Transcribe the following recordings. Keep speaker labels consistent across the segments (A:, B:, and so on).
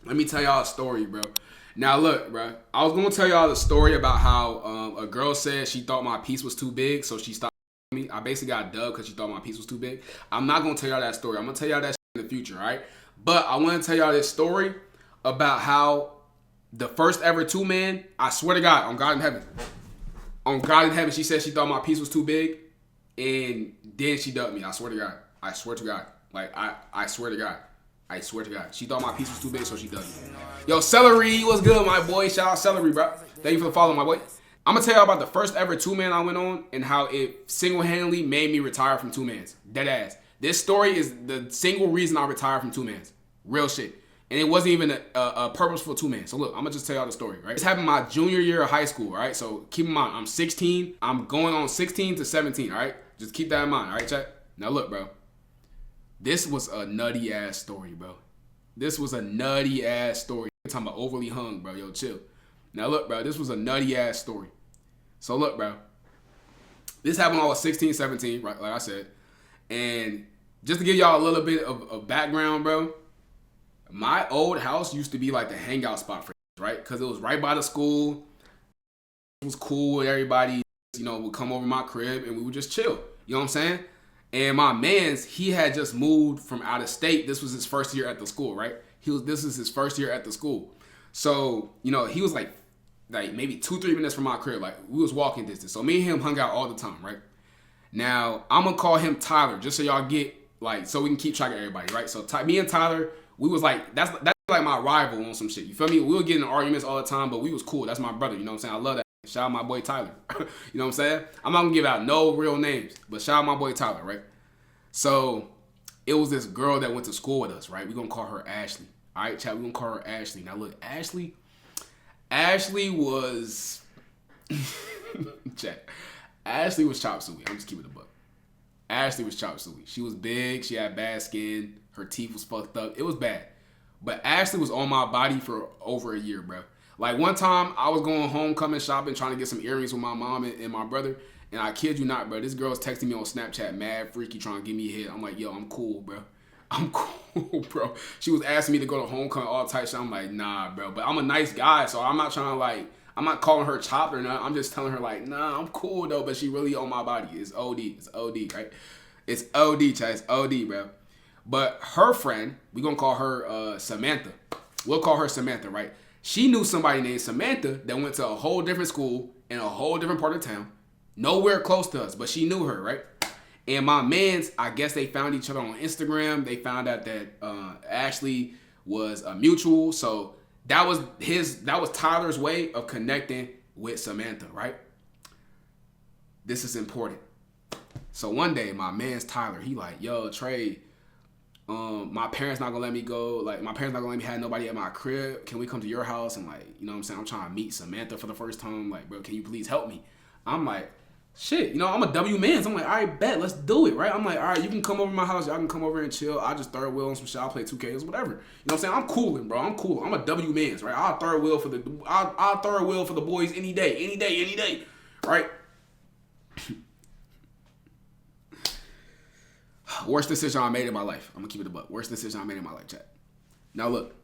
A: Let me tell y'all a story, bro. Now look, bro. I was gonna tell y'all the story about how a girl said she thought my piece was too big, so she stopped me. I basically got dubbed because she thought my piece was too big. I'm not gonna tell y'all that story. I'm gonna tell y'all that in the future, all right? But I want to tell y'all this story about how the first ever two-man. I swear to God, on God in heaven, she said she thought my piece was too big, and then she dubbed me. I swear to God. I swear to God. Like I swear to God. I swear to God. She thought my piece was too big, so she dubbed me. Yo, Celery, what's good, my boy? Shout out Celery, bro. Thank you for the follow, my boy. I'm gonna tell y'all about the first ever two-man I went on and how it single-handedly made me retire from two-mans. Dead ass. This story is the single reason I retired from two-mans. Real shit. And it wasn't even a purposeful two-man. So look, I'm gonna just tell y'all the story, right? This happened my junior year of high school, all right? So keep in mind, I'm 16. I'm going on 16 to 17, all right? Just keep that in mind, all right, chat? Now look, bro. This was a nutty ass story, bro. This was a nutty ass story. I'm talking about overly hung, bro. Yo, chill. Now look, bro. This was a nutty ass story. So look, bro. This happened when I was 16, 17, right? Like I said. And just to give y'all a little bit of background, bro. My old house used to be like the hangout spot for right? Because it was right by the school. It was cool. Everybody, would come over my crib and we would just chill. You know what I'm saying? And my man's, he had just moved from out of state. This was his first year at the school, right? This is his first year at the school. So, he was like maybe 2-3 minutes from my crib. Like, we was walking distance. So me and him hung out all the time, right? Now, I'm going to call him Tyler, just so y'all get, so we can keep track of everybody, right? So me and Tyler, we was like, that's like my rival on some shit. You feel me? We would get in arguments all the time, but we was cool. That's my brother, you know what I'm saying? I love that. Shout out my boy Tyler. You know what I'm saying? I'm not gonna give out no real names, but shout out my boy Tyler, right? So it was this girl that went to school with us, right? We're gonna call her Ashley. All right, chat, we're gonna call her Ashley. Now look, Ashley was chat. Ashley was chop suey. I'm just keeping it a buck. Ashley was chop suey. She was big, she had bad skin, her teeth was fucked up. It was bad. But Ashley was on my body for over a year, bro. Like one time I was going homecoming shopping trying to get some earrings with my mom and my brother. And I kid you not, bro. This girl's texting me on Snapchat, mad freaky, trying to give me a hit. I'm like, yo, I'm cool, bro. I'm cool, bro. She was asking me to go to homecoming, all type shit. I'm like, nah, bro. But I'm a nice guy, so I'm not trying to I'm not calling her chopped or nothing. I'm just telling her nah, I'm cool though. But she really on my body. It's OD. It's OD, right? It's OD, chat. It's OD, bro. But her friend, we gonna call her Samantha. We'll call her Samantha, right? She knew somebody named Samantha that went to a whole different school in a whole different part of town. Nowhere close to us, but she knew her, right? And my mans, I guess they found each other on Instagram. They found out that Ashley was a mutual. So that was Tyler's way of connecting with Samantha, right? This is important. So one day, my man's Tyler, he like, yo, Trey, my parents not gonna let me go. Like, my parents not gonna let me have nobody at my crib. Can we come to your house? And you know what I'm saying? I'm trying to meet Samantha for the first time. Like, bro, can you please help me? I'm like, shit, I'm a W man. So I'm like, all right, bet, let's do it, right? I'm like, all right, you can come over to my house. Y'all can come over and chill. I just third wheel on some shit. I'll play 2Ks, whatever. You know what I'm saying? I'm cooling, bro. I'm cool. I'm a W man, right? I'll third wheel for the boys any day, right? Worst decision I made in my life. I'm gonna keep it a buck. Worst decision I made in my life, chat. Now look.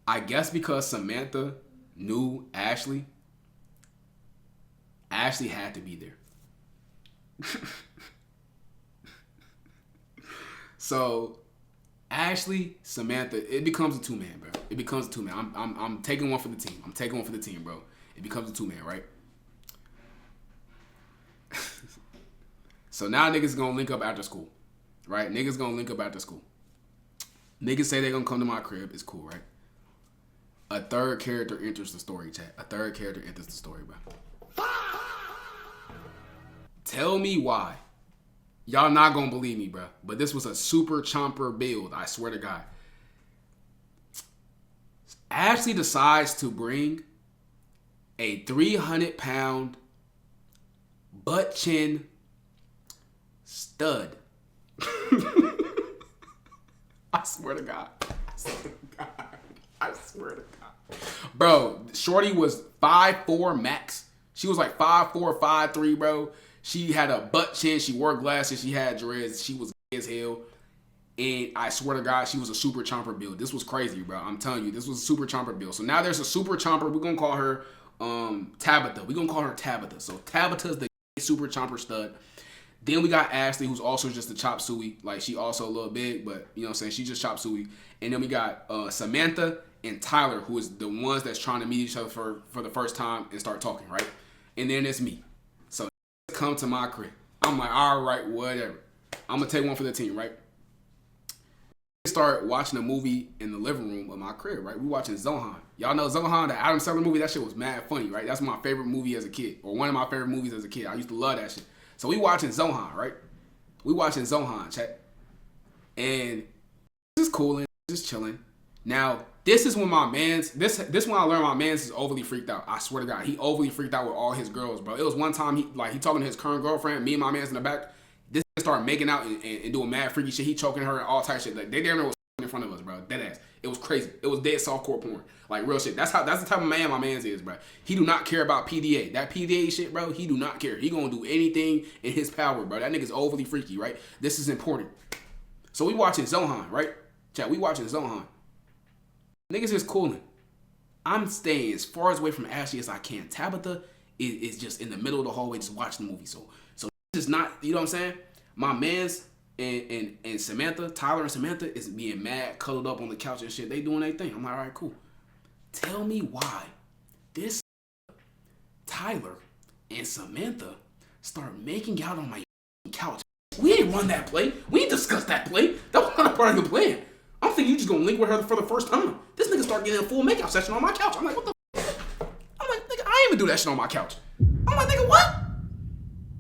A: I guess because Samantha knew Ashley had to be there. So Ashley, Samantha, it becomes a two-man, bro. It becomes a two-man. I'm taking one for the team. I'm taking one for the team, bro. It becomes a two-man, right? So now niggas gonna link up after school, right? Niggas gonna link up after school. Niggas say they gonna come to my crib. It's cool, right? A third character enters the story, chat. A third character enters the story, bro. Tell me why. Y'all not gonna believe me, bro. But this was a super chomper build. I swear to God. Ashley decides to bring a 300-pound butt chin stud. I swear to God. I swear to God. I swear to God. Bro, Shorty was 5'4" max. She was like 5'4", 5'3", bro. She had a butt chin. She wore glasses. She had dreads. She was as hell. And I swear to God, she was a super chomper build. This was crazy, bro. I'm telling you, this was a super chomper build. So now there's a super chomper. We're going to call her Tabitha. We're going to call her Tabitha. So Tabitha's the super chomper stud. Then we got Ashley, who's also just a chop suey. Like, she also a little big, but, you know what I'm saying? She just chop suey. And then we got Samantha and Tyler, who is the ones that's trying to meet each other for the first time and start talking, right? And then it's me. So come to my crib. I'm like, all right, whatever. I'm going to take one for the team, right? Start watching a movie in the living room of my crib, right? We watching Zohan. Y'all know Zohan, the Adam Sandler movie? That shit was mad funny, right? That's my favorite movie as a kid, or one of my favorite movies as a kid. I used to love that shit. So we watching Zohan, right? We watching Zohan, chat. And this is cool and just chilling. Now, this is when my man's, this when I learned my man's is overly freaked out. I swear to God, he overly freaked out with all his girls, bro. It was one time, he talking to his current girlfriend, me and my man's in the back. This started making out and doing mad freaky shit. He choking her and all type of shit. Like, they damn near was in front of us, bro. Dead ass. It was crazy. It was dead softcore porn. Like, real shit. That's the type of man my man's is, bro. He do not care about PDA. That PDA shit, bro, he do not care. He gonna do anything in his power, bro. That nigga's overly freaky, right? This is important. So we watching Zohan, right? Chat, we watching Zohan. Niggas is cooling. I'm staying as far away from Ashley as I can. Tabitha is just in the middle of the hallway just watching the movie. So this is not, you know what I'm saying? My man's and Samantha, Tyler and Samantha is being mad, cuddled up on the couch and shit. They doing their thing. I'm like, all right, cool. Tell me why this Tyler and Samantha start making out on my couch. We didn't run that play. We didn't discuss that play. That was not a part of the plan. I'm thinking you just gonna link with her for the first time. This nigga start getting a full makeout session on my couch. I'm like, what the f-? I'm like, nigga, I ain't even do that shit on my couch. I'm like, nigga, what?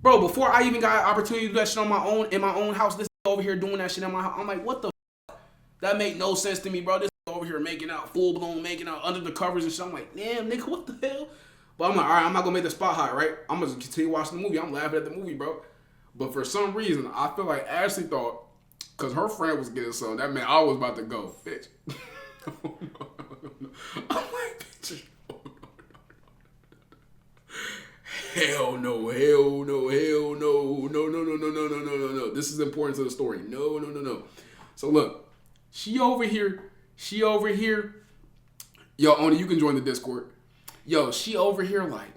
A: Bro, before I even got an opportunity to do that shit on my own, in my own house, this over here doing that shit in my house. I'm like, what the f-? That make no sense to me, bro. This over here making out, full blown making out under the covers and shit. I'm like, damn, nigga, what the hell? But I'm like, all right, I'm not gonna make the spot hot, right? I'm gonna continue watching the movie. I'm laughing at the movie, bro. But for some reason, I feel like Ashley thought, because her friend was getting some, that meant I was about to go, bitch. Oh, no. I'm like, bitch. Hell no, hell no, hell no, no. This is important to the story. No. So look, she over here. Yo, Oni, you can join the Discord. Yo, she over here like,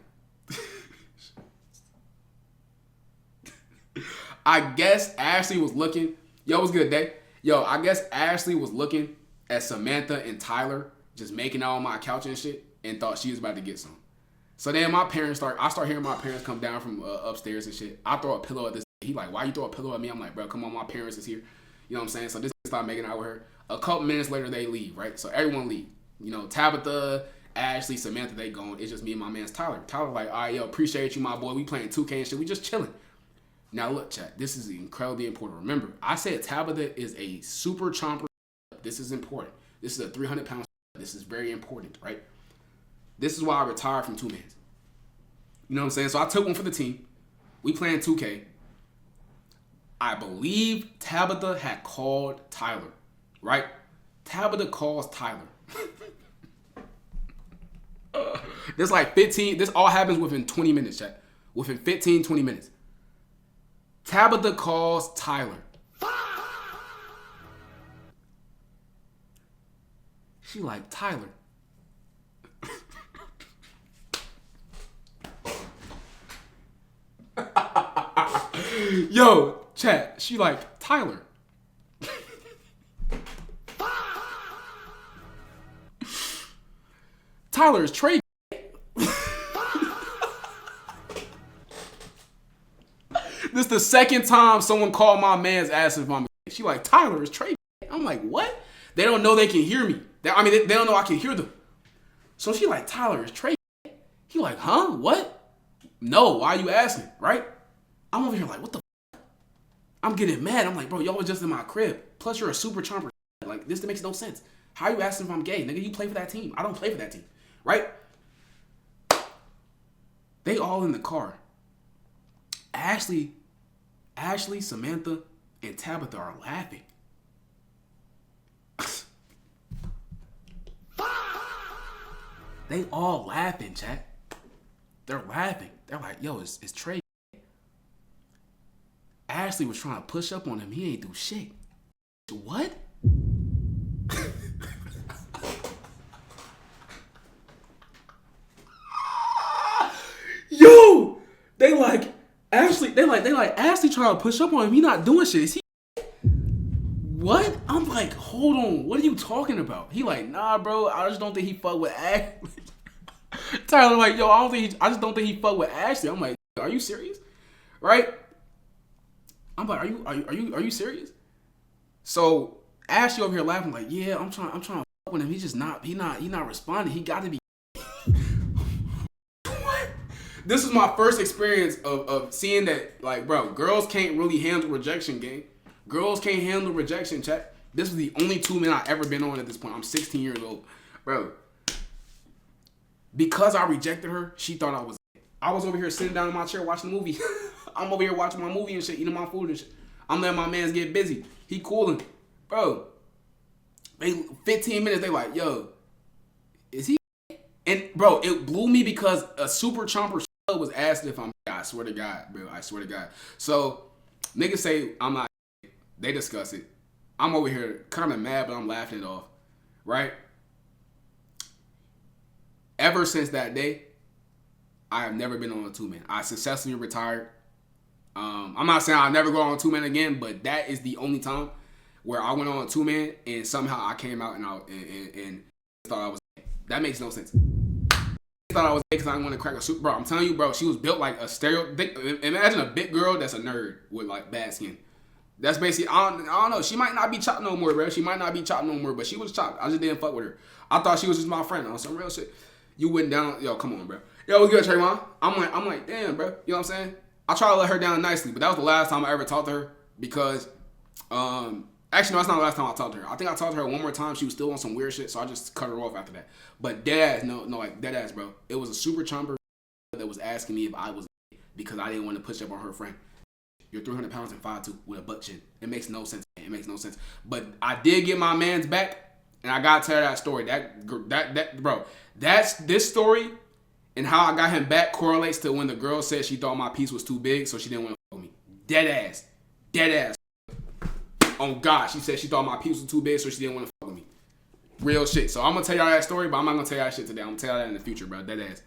A: I guess Ashley was looking. Yo, what's good, day? Yo, I guess Ashley was looking at Samantha and Tyler just making out on my couch and shit and thought she was about to get some. So then I start hearing my parents come down from upstairs and shit. I throw a pillow at this. He like, why you throw a pillow at me? I'm like, bro, come on, my parents is here. You know what I'm saying? So this started making out with her. A couple minutes later, they leave, right? So everyone leave. You know, Tabitha, Ashley, Samantha, they gone. It's just me and my man's Tyler. Tyler like, all right, yo, appreciate you, my boy. We playing 2K and shit. We just chilling. Now look, chat, this is incredibly important. Remember, I said Tabitha is a super chomper. This is important. This is a 300-pound. This is very important, right? This is why I retired from two-mans. You know what I'm saying? So I took one for the team. We playing 2K. I believe Tabitha had called Tyler, right? Tabitha calls Tyler. This like 15, this all happens within 20 minutes, chat. Within 15, 20 minutes. Tabitha calls Tyler. She like, Tyler. Yo, chat, she like, Tyler. Tyler is Trey. This is the second time someone called my man's ass if I'm. She like, Tyler is Trey. I'm like, what? They don't know they can hear me. They don't know I can hear them. So she like, Tyler is Trey. He like, huh? What? No, why are you asking? Right? I'm over here like, what the f-? I'm getting mad. I'm like, bro, y'all was just in my crib. Plus, you're a super chomper. Like, this makes no sense. How are you asking if I'm gay? Nigga, you play for that team. I don't play for that team. Right? They all in the car. Ashley, Samantha, and Tabitha are laughing. They all laughing, chat. They're laughing. They're like, yo, it's Trey. Ashley was trying to push up on him. He ain't do shit. What? Yo, they like Ashley trying to push up on him. He not doing shit. Is he? What? I'm like, hold on. What are you talking about? He like, nah, bro. I just don't think he fuck with Ashley. Tyler like, yo, I just don't think he fuck with Ashley. I'm like, are you serious? Right? I'm like, are you serious? So Ashley over here laughing like, yeah, I'm trying to fuck with him. He's just not responding. He got to be. What? This is my first experience of seeing that, like, bro, girls can't really handle rejection, gang. Girls can't handle rejection, chat. This is the only 2 men I've ever been on at this point. I'm 16 years old. Bro. Because I rejected her, she thought I was. I was over here sitting down in my chair watching the movie. I'm over here watching my movie and shit, eating my food and shit. I'm letting my mans get busy. He cooling. Bro. 15 minutes, they like, yo, is he? And, bro, it blew me because a super chomper was asked if I'm. I swear to God, bro. I swear to God. So, niggas say I'm not. They discuss it. I'm over here kind of mad, but I'm laughing it off. Right? Ever since that day, I have never been on a 2-man. I successfully retired. I'm not saying I'll never go on a 2-man again, but that is the only time where I went on a 2-man and somehow I came out and thought I was gay. That makes no sense. I thought I was gay because I didn't want to crack a super. Bro, I'm telling you, bro, she was built like a imagine a big girl that's a nerd with like bad skin. That's basically, I don't know. She might not be chopped no more, bro. She might not be chopped no more, but she was chopped. I just didn't fuck with her. I thought she was just my friend on some real shit. You went down, yo, come on, bro. Yo, what's good, Trayvon? I'm like, damn, bro. You know what I'm saying? I try to let her down nicely, but that was the last time I ever talked to her because, actually, no, that's not the last time I talked to her. I think I talked to her one more time. She was still on some weird shit, so I just cut her off after that. But dead ass, no, like dead ass, bro. It was a super chomper that was asking me if I was gay because I didn't want to push up on her friend. You're 300 pounds and 5'2" with a butt chin. It makes no sense. It makes no sense. But I did get my man's back, and I gotta tell that story. That bro, that's this story and how I got him back correlates to when the girl said she thought my piece was too big, so she didn't want to fuck with me. Dead ass. Oh God, she said she thought my piece was too big, so she didn't want to fuck with me. Real shit. So I'm gonna tell y'all that story, but I'm not gonna tell y'all that shit today. I'm gonna tell y'all that in the future, bro. Dead ass.